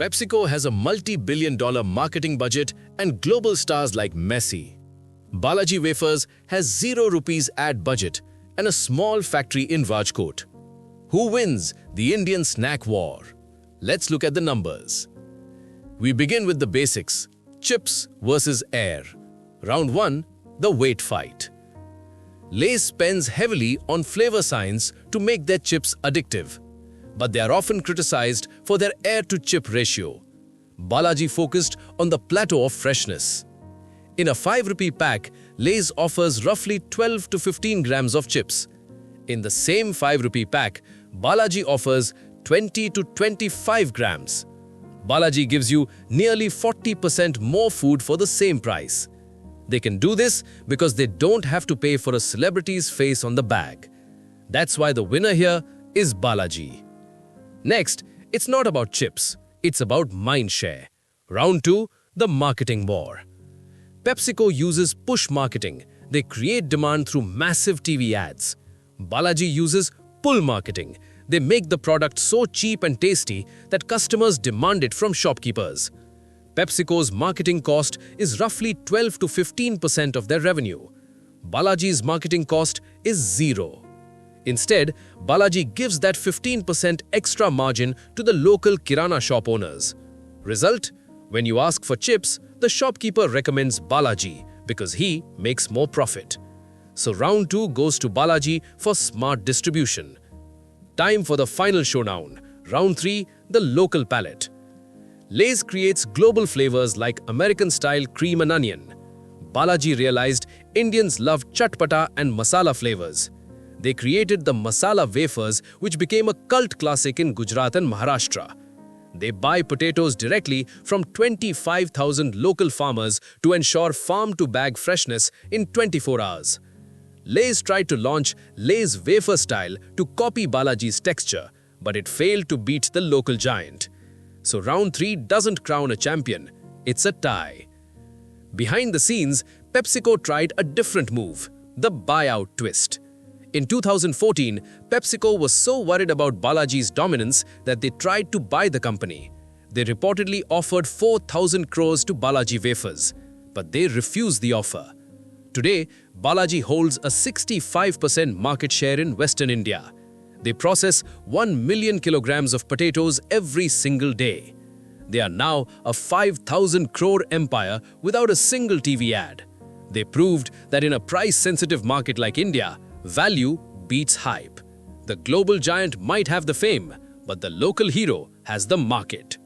PepsiCo has a multi-billion-dollar marketing budget and global stars like Messi. Balaji Wafers has 0 rupees ad budget and a small factory in Rajkot. Who wins the Indian snack war? Let's look at the numbers. We begin with the basics: chips versus air. Round 1, the weight fight. Lay's spends heavily on flavor science to make their chips addictive, but they are often criticized for their air-to-chip ratio. Balaji focused on the plateau of freshness. In a 5 rupee pack, Lay's offers roughly 12 to 15 grams of chips. In the same 5 rupee pack, Balaji offers 20 to 25 grams. Balaji gives you nearly 40% more food for the same price. They can do this because they don't have to pay for a celebrity's face on the bag. That's why the winner here is Balaji. Next, it's not about chips, it's about mindshare. Round 2, the marketing war. PepsiCo uses push marketing. They create demand through massive TV ads. Balaji uses pull marketing. They make the product so cheap and tasty that customers demand it from shopkeepers. PepsiCo's marketing cost is roughly 12 to 15% of their revenue. Balaji's marketing cost is 0. Instead, Balaji gives that 15% extra margin to the local kirana shop owners. Result? When you ask for chips, the shopkeeper recommends Balaji because he makes more profit. So round 2 goes to Balaji for smart distribution. Time for the final showdown. Round 3, the local palate. Lay's creates global flavors like American-style cream and onion. Balaji realized Indians love chatpata and masala flavors. They created the masala wafers, which became a cult classic in Gujarat and Maharashtra. They buy potatoes directly from 25,000 local farmers to ensure farm-to-bag freshness in 24 hours. Lay's tried to launch Lay's wafer style to copy Balaji's texture, but it failed to beat the local giant. So round 3 doesn't crown a champion, it's a tie. Behind the scenes, PepsiCo tried a different move, the Buyout Twist. In 2014, PepsiCo was so worried about Balaji's dominance that they tried to buy the company. They reportedly offered 4,000 crores to Balaji Wafers, but they refused the offer. Today, Balaji holds a 65% market share in Western India. They process 1 million kilograms of potatoes every single day. They are now a 5,000 crore empire without a single TV ad. They proved that in a price-sensitive market like India, value beats hype. The global giant might have the fame, but the local hero has the market.